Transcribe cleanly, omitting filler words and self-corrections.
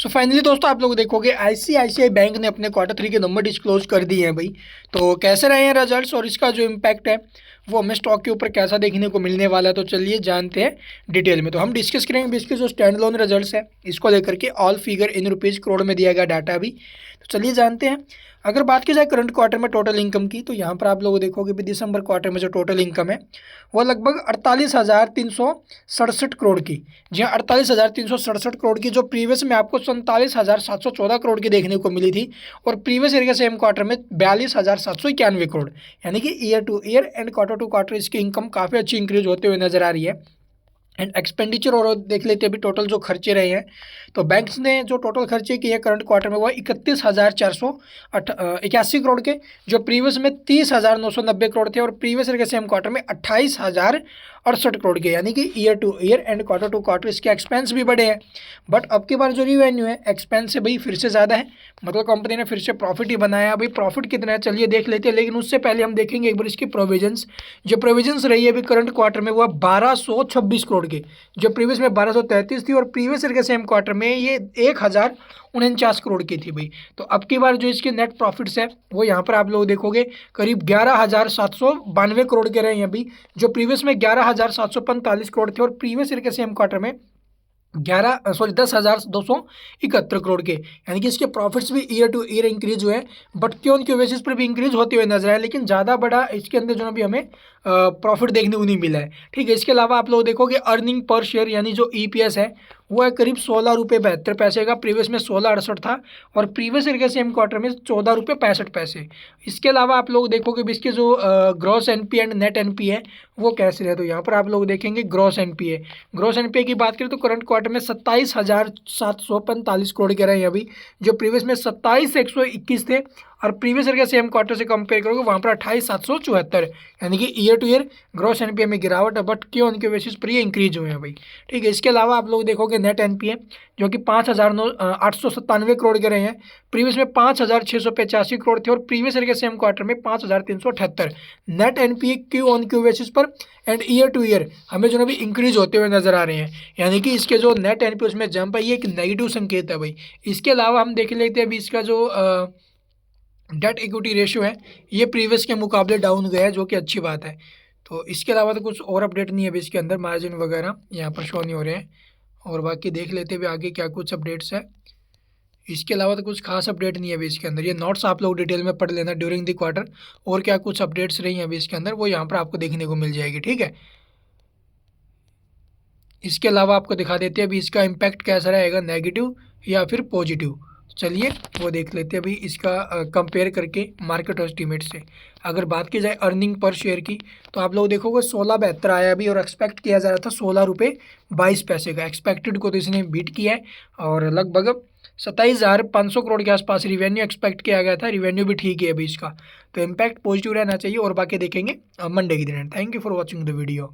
So finally दोस्तों आप लोग देखोगे आईसीआईसीआई बैंक ने अपने क्वार्टर थ्री के नंबर डिस्क्लोज कर दिए हैं भाई। तो कैसे रहे हैं रिजल्ट्स और इसका जो इम्पैक्ट है वो हमें स्टॉक के ऊपर कैसा देखने को मिलने वाला है, तो चलिए जानते हैं डिटेल में। तो हम डिस्कस करेंगे इसके जो स्टैंड लोन रिजल्ट्स है इसको लेकर के, all figure in rupees crore में दिया गया डाटा भी। तो चलिए जानते हैं। अगर बात की जाए करंट क्वार्टर में टोटल इनकम की, तो यहाँ पर आप लोग देखोगे भी दिसंबर क्वार्टर में जो टोटल इनकम है वो लगभग 48,367 करोड़ की। जी हाँ, 48,367 करोड़ की, जो प्रीवियस में आपको 47,714 करोड़ की देखने को मिली थी। और प्रीवियस ईयर के सेम क्वार्टर में 42,791 करोड़, यानी कि year to year and quarter to quarter इसकी इनकम काफ़ी अच्छी इंक्रीज होते हुए नजर आ रही है। एंड एक्सपेंडिचर और देख लेते हैं अभी टोटल जो खर्चे रहे हैं। तो बैंक्स ने जो टोटल खर्चे किए करंट क्वार्टर में वो 31,481 करोड़ के, जो प्रीवियस में 30,990 करोड़ थे। और प्रीवियस ईयर के सेम क्वार्टर में 28,068 करोड़ के, यानी कि year to year and quarter to quarter इसके एक्सपेंस भी बढ़े हैं। बट अब की बार जो रिवेन्यू है एक्सपेंस से भाई फिर से ज़्यादा है, मतलब कंपनी ने फिर से प्रॉफिट ही बनाया। अभी प्रॉफिट कितना है चलिए देख लेते हैं, लेकिन उससे पहले हम देखेंगे एक बार इसकी प्रोविजंस। जो प्रोविजंस रही है अभी करंट क्वार्टर में वो 1226 करोड़ की, जो प्रीवियस में 1233 थी। और प्रीवियस ईयर के सेम क्वार्टर में ये 1,049 करोड़ की थी भाई। तो अब की बार जो इसके नेट प्रॉफिट्स है वो यहाँ पर आप लोग देखोगे करीब 11,792 करोड़ के रहे हैं अभी, जो प्रीवियस में 11,745 करोड़ थे। और प्रीवियस ईयर के सेम क्वार्टर में 10,271 करोड़ के, यानी कि इसके प्रॉफिट्स भी ईयर टू ईयर इंक्रीज हुए हैं। बट क्यों उनके बेसिस पर भी इंक्रीज होते हुए नजर आए, लेकिन ज़्यादा बड़ा इसके अंदर जो अभी हमें प्रॉफिट देखने को नहीं मिला है। ठीक है, इसके अलावा आप लोग देखोगे अर्निंग पर शेयर यानी जो ईपीएस है वो है करीब 16 रुपये 72 पैसे का, प्रीवियस में 16.68 था। और प्रीवियस ईयर के सेम क्वार्टर में 14 रुपये 65 पैसे। इसके अलावा आप लोग देखोगे भी इसके जो gross NP and net NP है वो कैसे रहे। तो यहाँ पर आप लोग देखेंगे ग्रॉस एनपीए, ग्रॉस एनपीए की बात करें तो करंट क्वार्टर में 27,745 करोड़ के रहे हैं अभी, जो प्रीवियस में 27,121 थे। और प्रीवियस ईयर के सेम क्वार्टर से कंपेयर करोगे वहाँ पर 28,774, यानी कि year to year gross NPA में गिरावट है। बट क्यों उनके बेसिस पर ये इंक्रीज हुए हैं भाई। ठीक है, इसके अलावा आप लोग देखोगे नेट एनपीए जो कि 5,897 करोड़ के रहे हैं, प्रीवियस में 5,685 करोड़ थे। और प्रीवियस ईयर के सेम क्वार्टर में 5,378। Net NPA Q on Q basis पर एंड ईयर टू ईयर हमें जो भी इंक्रीज होते हुए नजर आ रहे हैं, यानी कि इसके जो नेट एनपीए उसमें जंप है ये एक नेगेटिव संकेत है भाई। इसके अलावा हम देख लेते हैं अभी इसका जो डेट इक्विटी रेशियो है ये प्रीवियस के मुकाबले डाउन गया है, जो कि अच्छी बात है। तो इसके अलावा तो कुछ और अपडेट नहीं है अभी इसके अंदर, मार्जिन वगैरह यहाँ पर शो नहीं हो रहे हैं। और बाकी देख लेते हैं आगे क्या कुछ अपडेट्स है। इसके अलावा तो कुछ खास अपडेट नहीं है अभी इसके अंदर। ये नोट्स आप लोग डिटेल में पढ़ लेना ड्यूरिंग द क्वार्टर, और क्या कुछ अपडेट्स रही हैं अभी इसके अंदर वो यहाँ पर आपको देखने को मिल जाएगी। ठीक है, इसके अलावा आपको दिखा देते हैं अभी इसका इम्पैक्ट कैसा रहेगा, नेगेटिव या फिर पॉजिटिव। चलिए वो देख लेते हैं अभी इसका कंपेयर करके मार्केट एस्टीमेट से। अगर बात की जाए अर्निंग पर शेयर की, तो आप लोग देखोगे 16.72 आया अभी, और एक्सपेक्ट किया जा रहा था 16 रुपये 22 पैसे का। एक्सपेक्टेड को तो इसने बीट किया है, और लगभग 27,500 करोड़ के आसपास रिवेन्यू एक्सपेक्ट किया गया था। रिवेन्यू भी ठीक है अभी इसका, तो इम्पैक्ट पॉजिटिव रहना चाहिए। और बाकी देखेंगे मंडे के दिन। Thank you for watching the video.